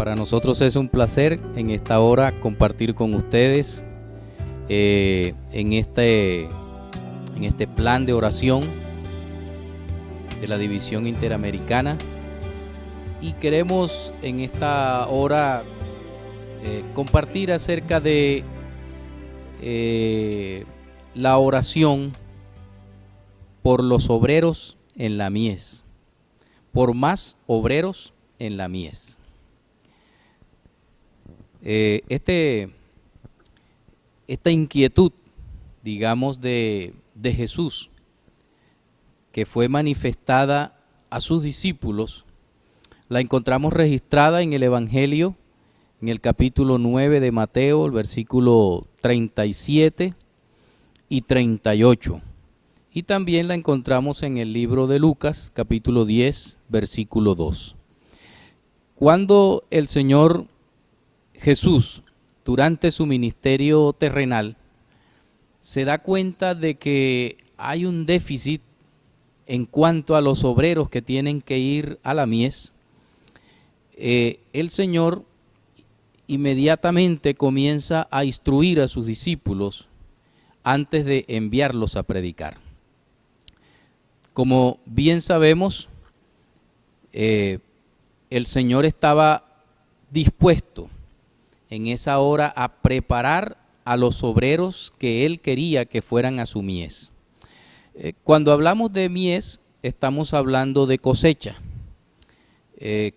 Para nosotros es un placer en esta hora compartir con ustedes en este plan de oración de la División Interamericana, y queremos en esta hora compartir acerca de la oración por los obreros en la mies, por más obreros en la mies. Esta inquietud, digamos, de Jesús, que fue manifestada a sus discípulos, la encontramos registrada en el Evangelio, en el capítulo 9 de Mateo, el versículo 37 y 38. Y también la encontramos en el libro de Lucas, capítulo 10, versículo 2. Cuando el Señor Jesús, durante su ministerio terrenal, se da cuenta de que hay un déficit en cuanto a los obreros que tienen que ir a la mies, el Señor inmediatamente comienza a instruir a sus discípulos antes de enviarlos a predicar. Como bien sabemos, el Señor estaba dispuesto en esa hora a preparar a los obreros que Él quería que fueran a su mies. Cuando hablamos de mies, estamos hablando de cosecha.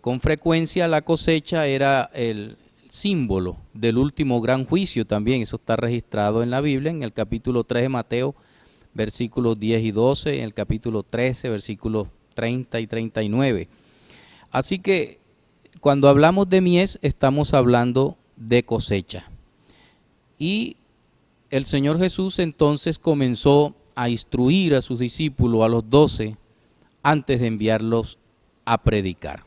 Con frecuencia la cosecha era el símbolo del último gran juicio también. Eso está registrado en la Biblia, en el capítulo 3 de Mateo, versículos 10 y 12, en el capítulo 13, versículos 30 y 39. Así que cuando hablamos de mies, estamos hablando de cosecha. Y el Señor Jesús entonces comenzó a instruir a sus discípulos, a los 12, antes de enviarlos a predicar.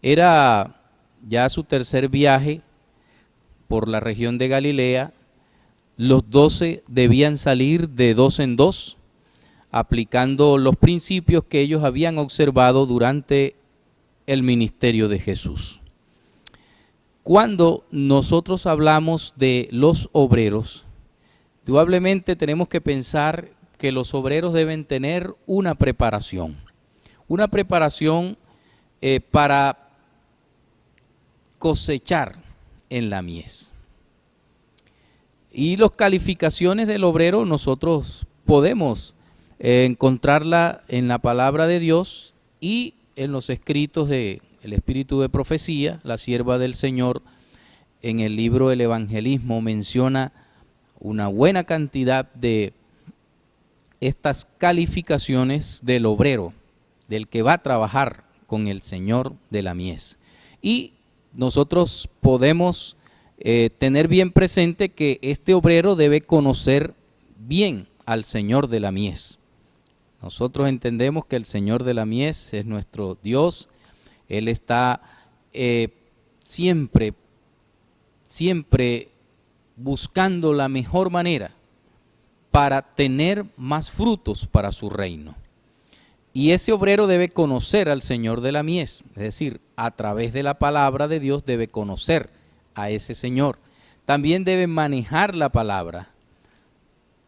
Era ya su tercer viaje por la región de Galilea. Los 12 debían salir de dos en dos, aplicando los principios que ellos habían observado durante el ministerio de Jesús. Cuando nosotros hablamos de los obreros, probablemente tenemos que pensar que los obreros deben tener una preparación para cosechar en la mies. Y las calificaciones del obrero nosotros podemos encontrarla en la palabra de Dios y en los escritos de el Espíritu de Profecía. La sierva del Señor en el libro del Evangelismo menciona una buena cantidad de estas calificaciones del obrero, del que va a trabajar con el Señor de la mies. Y nosotros podemos tener bien presente que este obrero debe conocer bien al Señor de la mies. Nosotros entendemos que el Señor de la mies es nuestro Dios. Él está siempre buscando la mejor manera para tener más frutos para su reino. Y ese obrero debe conocer al Señor de la mies, es decir, a través de la palabra de Dios debe conocer a ese Señor. También debe manejar la palabra,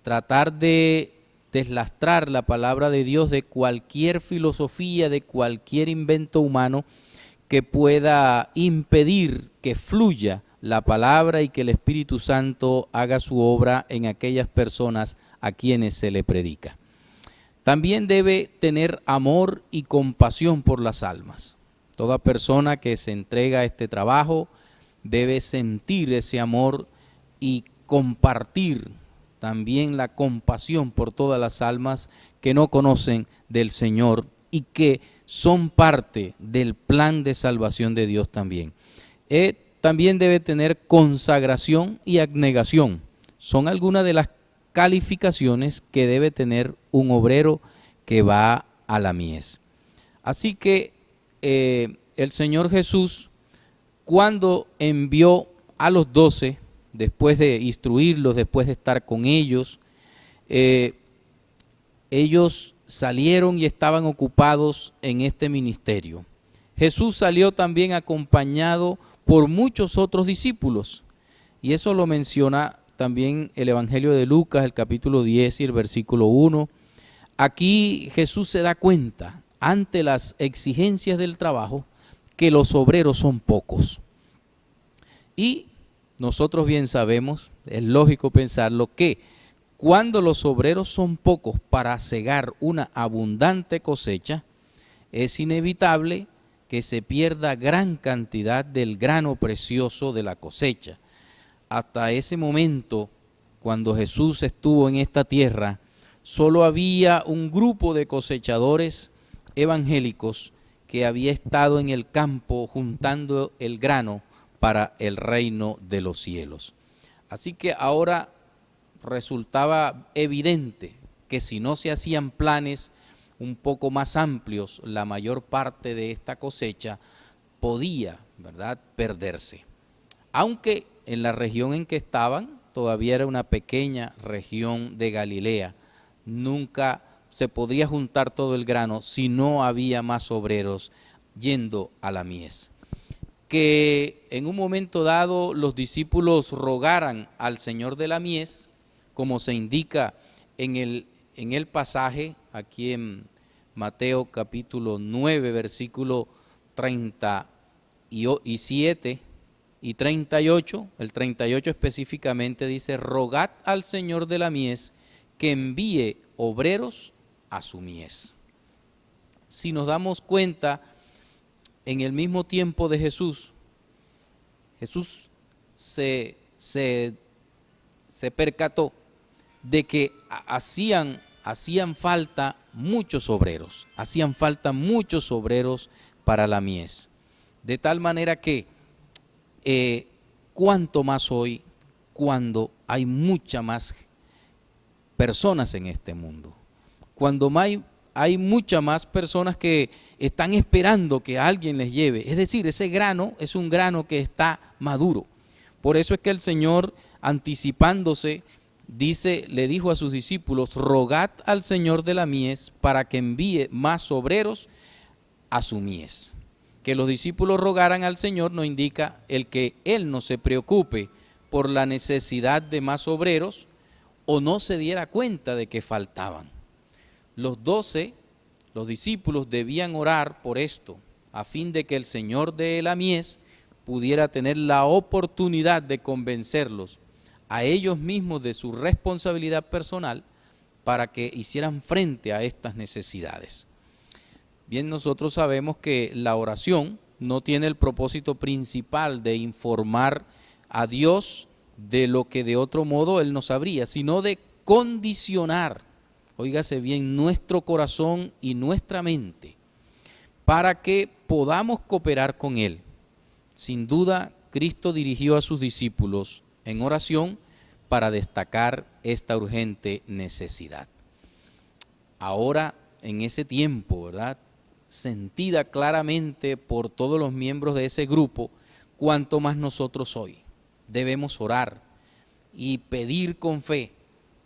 tratar de deslastrar la palabra de Dios de cualquier filosofía, de cualquier invento humano que pueda impedir que fluya la palabra y que el Espíritu Santo haga su obra en aquellas personas a quienes se le predica. También debe tener amor y compasión por las almas. Toda persona que se entrega a este trabajo debe sentir ese amor y compartir también la compasión por todas las almas que no conocen del Señor y que son parte del plan de salvación de Dios también. También debe tener consagración y abnegación. Son algunas de las calificaciones que debe tener un obrero que va a la mies. Así que el Señor Jesús, cuando envió a los 12, después de instruirlos, después de estar con ellos, ellos salieron y estaban ocupados en este ministerio. Jesús salió también acompañado por muchos otros discípulos. Y eso lo menciona también el Evangelio de Lucas, el capítulo 10 y el versículo 1. Aquí Jesús se da cuenta, ante las exigencias del trabajo, que los obreros son pocos. Y nosotros bien sabemos, es lógico pensarlo, que cuando los obreros son pocos para cegar una abundante cosecha, es inevitable que se pierda gran cantidad del grano precioso de la cosecha. Hasta ese momento, cuando Jesús estuvo en esta tierra, solo había un grupo de cosechadores evangélicos que había estado en el campo juntando el grano para el reino de los cielos. Así que ahora resultaba evidente que si no se hacían planes un poco más amplios, la mayor parte de esta cosecha podía, ¿verdad?, perderse. Aunque en la región en que estaban, todavía era una pequeña región de Galilea, nunca se podría juntar todo el grano si no había más obreros yendo a la mies. Que en un momento dado los discípulos rogaran al Señor de la mies, como se indica en el pasaje, aquí en Mateo capítulo 9, versículo 37 y 38, el 38 específicamente dice: rogad al Señor de la mies que envíe obreros a su mies. Si nos damos cuenta, en el mismo tiempo de Jesús se percató de que hacían falta muchos obreros, para la mies. De tal manera que, cuanto más hoy, cuando hay muchas más personas en este mundo, cuando hay muchas más personas que están esperando que alguien les lleve. Es decir, ese grano es un grano que está maduro. Por eso es que el Señor, anticipándose, le dijo a sus discípulos: rogad al Señor de la mies para que envíe más obreros a su mies. Que los discípulos rogaran al Señor no indica el que Él no se preocupe por la necesidad de más obreros o no se diera cuenta de que faltaban. Los 12, los discípulos, debían orar por esto, a fin de que el Señor de la mies pudiera tener la oportunidad de convencerlos a ellos mismos de su responsabilidad personal para que hicieran frente a estas necesidades. Bien, nosotros sabemos que la oración no tiene el propósito principal de informar a Dios de lo que de otro modo Él no sabría, sino de condicionar, óigase bien, nuestro corazón y nuestra mente para que podamos cooperar con Él. Sin duda, Cristo dirigió a sus discípulos en oración para destacar esta urgente necesidad. Ahora, en ese tiempo, ¿verdad?, sentida claramente por todos los miembros de ese grupo, cuanto más nosotros hoy debemos orar y pedir con fe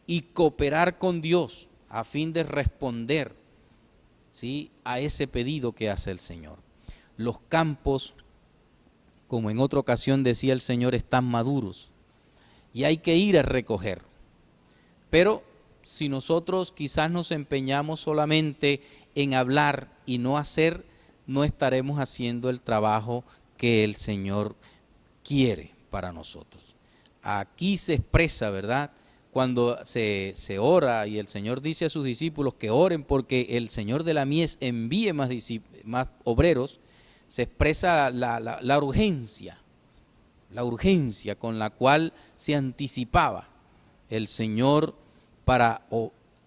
y cooperar con Dios a fin de responder, ¿sí?, a ese pedido que hace el Señor. Los campos, como en otra ocasión decía el Señor, están maduros y hay que ir a recoger. Pero si nosotros quizás nos empeñamos solamente en hablar y no hacer, no estaremos haciendo el trabajo que el Señor quiere para nosotros. Aquí se expresa, ¿verdad?, cuando se ora y el Señor dice a sus discípulos que oren porque el Señor de la mies envíe más obreros, se expresa la urgencia con la cual se anticipaba el Señor para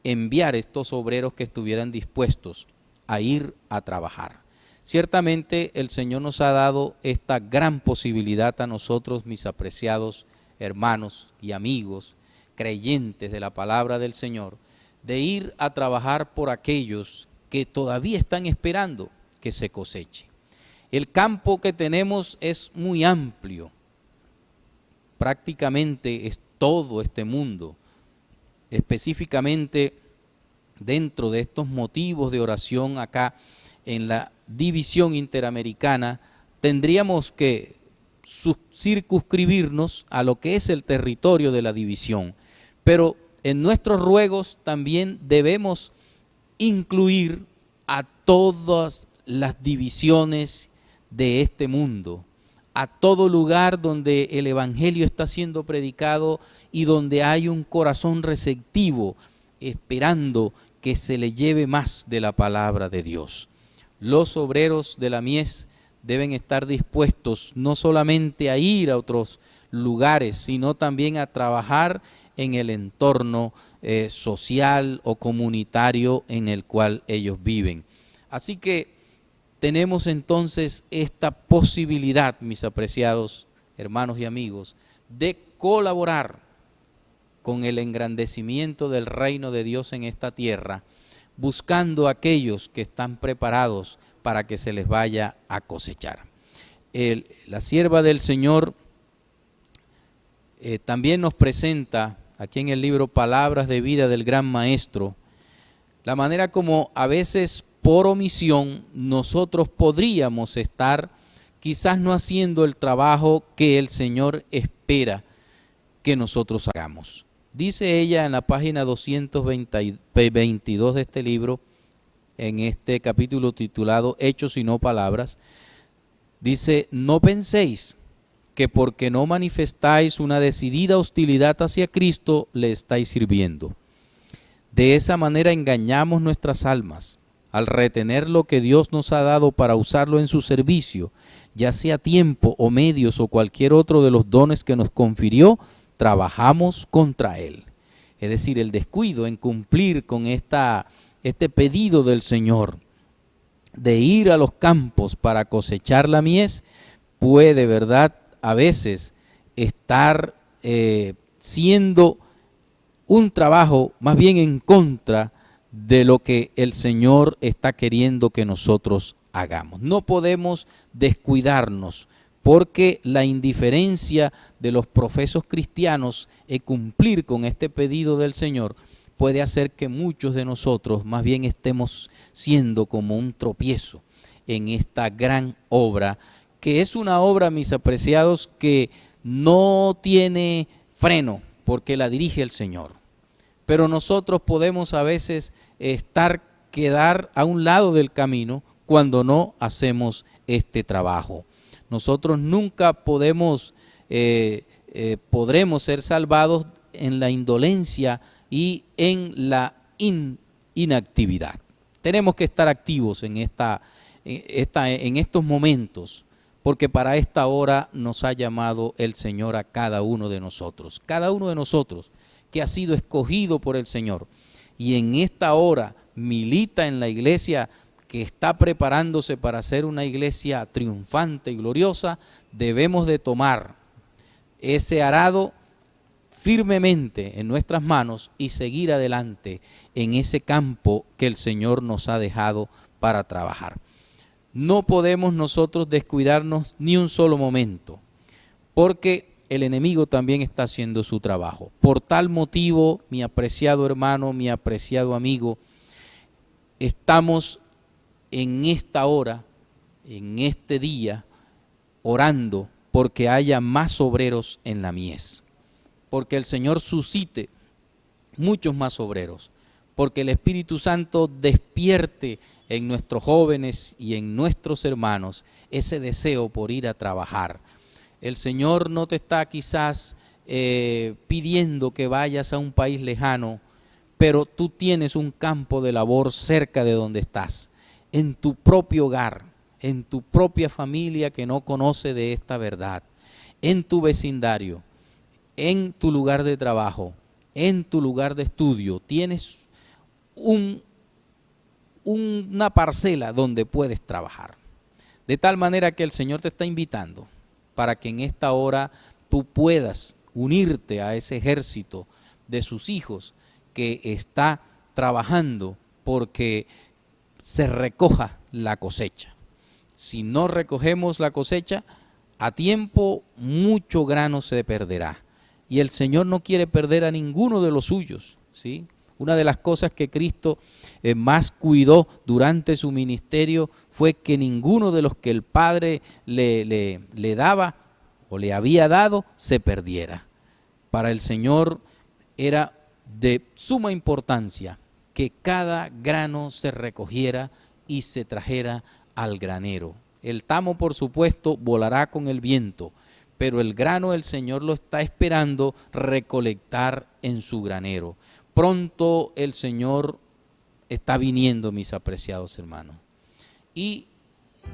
enviar estos obreros que estuvieran dispuestos a ir a trabajar. Ciertamente el Señor nos ha dado esta gran posibilidad a nosotros, mis apreciados hermanos y amigos, creyentes de la palabra del Señor, de ir a trabajar por aquellos que todavía están esperando que se coseche. El campo que tenemos es muy amplio, prácticamente es todo este mundo. Específicamente dentro de estos motivos de oración acá en la división interamericana, tendríamos que circunscribirnos a lo que es el territorio de la división, pero en nuestros ruegos también debemos incluir a todas las divisiones de este mundo, a todo lugar donde el evangelio está siendo predicado y donde hay un corazón receptivo, esperando que se le lleve más de la palabra de Dios. Los obreros de la mies deben estar dispuestos no solamente a ir a otros lugares, sino también a trabajar en el entorno social o comunitario en el cual ellos viven. Así que tenemos entonces esta posibilidad, mis apreciados hermanos y amigos, de colaborar con el engrandecimiento del reino de Dios en esta tierra, buscando a aquellos que están preparados para que se les vaya a cosechar. La sierva del Señor también nos presenta aquí en el libro Palabras de Vida del Gran Maestro, la manera como a veces por omisión nosotros podríamos estar quizás no haciendo el trabajo que el Señor espera que nosotros hagamos. Dice ella en la página 222 de este libro, en este capítulo titulado Hechos y no palabras, dice: no penséis que porque no manifestáis una decidida hostilidad hacia Cristo, le estáis sirviendo. De esa manera engañamos nuestras almas, al retener lo que Dios nos ha dado para usarlo en su servicio, ya sea tiempo o medios o cualquier otro de los dones que nos confirió, trabajamos contra Él. Es decir, el descuido en cumplir con este pedido del Señor de ir a los campos para cosechar la mies puede, ¿verdad?, a veces estar siendo un trabajo más bien en contra de lo que el Señor está queriendo que nosotros hagamos. No podemos descuidarnos, porque la indiferencia de los profesos cristianos en cumplir con este pedido del Señor puede hacer que muchos de nosotros más bien estemos siendo como un tropiezo en esta gran obra, que es una obra, mis apreciados, que no tiene freno porque la dirige el Señor. Pero nosotros podemos a veces quedar a un lado del camino cuando no hacemos este trabajo. Nosotros nunca podremos ser salvados en la indolencia y en la inactividad. Tenemos que estar activos en estos momentos, porque para esta hora nos ha llamado el Señor a cada uno de nosotros. Cada uno de nosotros que ha sido escogido por el Señor y en esta hora milita en la iglesia que está preparándose para ser una iglesia triunfante y gloriosa, debemos de tomar ese arado firmemente en nuestras manos y seguir adelante en ese campo que el Señor nos ha dejado para trabajar. No podemos nosotros descuidarnos ni un solo momento, porque el enemigo también está haciendo su trabajo. Por tal motivo, mi apreciado hermano, mi apreciado amigo, estamos en esta hora, en este día, orando porque haya más obreros en la mies, porque el Señor suscite muchos más obreros, porque el Espíritu Santo despierte en nuestros jóvenes y en nuestros hermanos ese deseo por ir a trabajar. El Señor no te está quizás pidiendo que vayas a un país lejano, pero tú tienes un campo de labor cerca de donde estás, en tu propio hogar, en tu propia familia que no conoce de esta verdad, en tu vecindario, en tu lugar de trabajo, en tu lugar de estudio. Tienes una parcela donde puedes trabajar. De tal manera que el Señor te está invitando para que en esta hora tú puedas unirte a ese ejército de sus hijos que está trabajando porque se recoja la cosecha. Si no recogemos la cosecha, a tiempo mucho grano se perderá. Y el Señor no quiere perder a ninguno de los suyos, ¿sí? Una de las cosas que Cristo más cuidó durante su ministerio fue que ninguno de los que el Padre le daba o le había dado se perdiera. Para el Señor era de suma importancia que cada grano se recogiera y se trajera al granero. El tamo, por supuesto, volará con el viento, pero el grano el Señor lo está esperando recolectar en su granero. Pronto el Señor está viniendo, mis apreciados hermanos. Y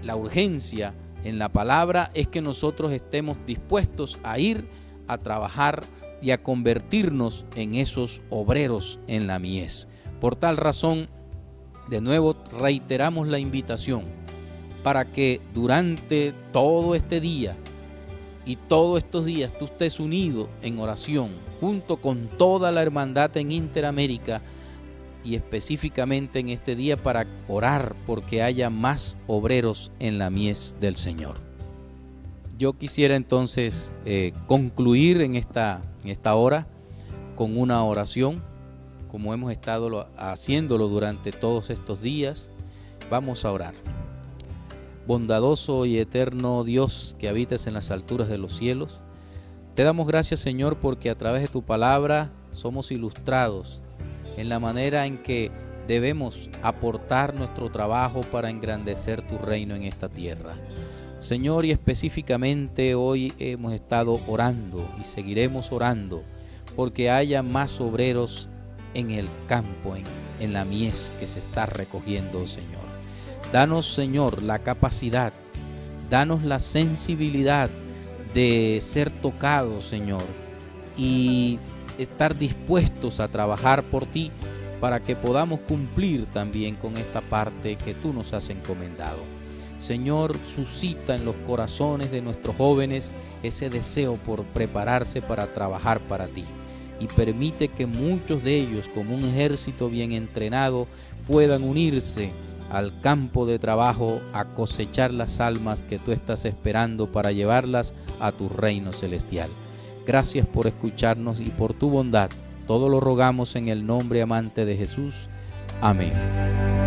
la urgencia en la palabra es que nosotros estemos dispuestos a ir a trabajar y a convertirnos en esos obreros en la mies. Por tal razón, de nuevo reiteramos la invitación para que durante todo este día y todos estos días tú estés unido en oración junto con toda la hermandad en Interamérica y específicamente en este día para orar porque haya más obreros en la mies del Señor. Yo quisiera entonces concluir en esta hora con una oración, como hemos estado haciéndolo durante todos estos días. Vamos a orar. Bondadoso y eterno Dios que habitas en las alturas de los cielos, te damos gracias, Señor, porque a través de tu palabra somos ilustrados en la manera en que debemos aportar nuestro trabajo para engrandecer tu reino en esta tierra. Señor, y específicamente hoy hemos estado orando y seguiremos orando porque haya más obreros en el campo, en la mies que se está recogiendo, Señor. Danos, Señor, la capacidad, danos la sensibilidad de ser tocados, Señor, y estar dispuestos a trabajar por ti para que podamos cumplir también con esta parte que tú nos has encomendado. Señor, suscita en los corazones de nuestros jóvenes ese deseo por prepararse para trabajar para ti y permite que muchos de ellos, como un ejército bien entrenado, puedan unirse al campo de trabajo a cosechar las almas que tú estás esperando para llevarlas a tu reino celestial. Gracias por escucharnos y por tu bondad. Todo lo rogamos en el nombre amante de Jesús. Amén.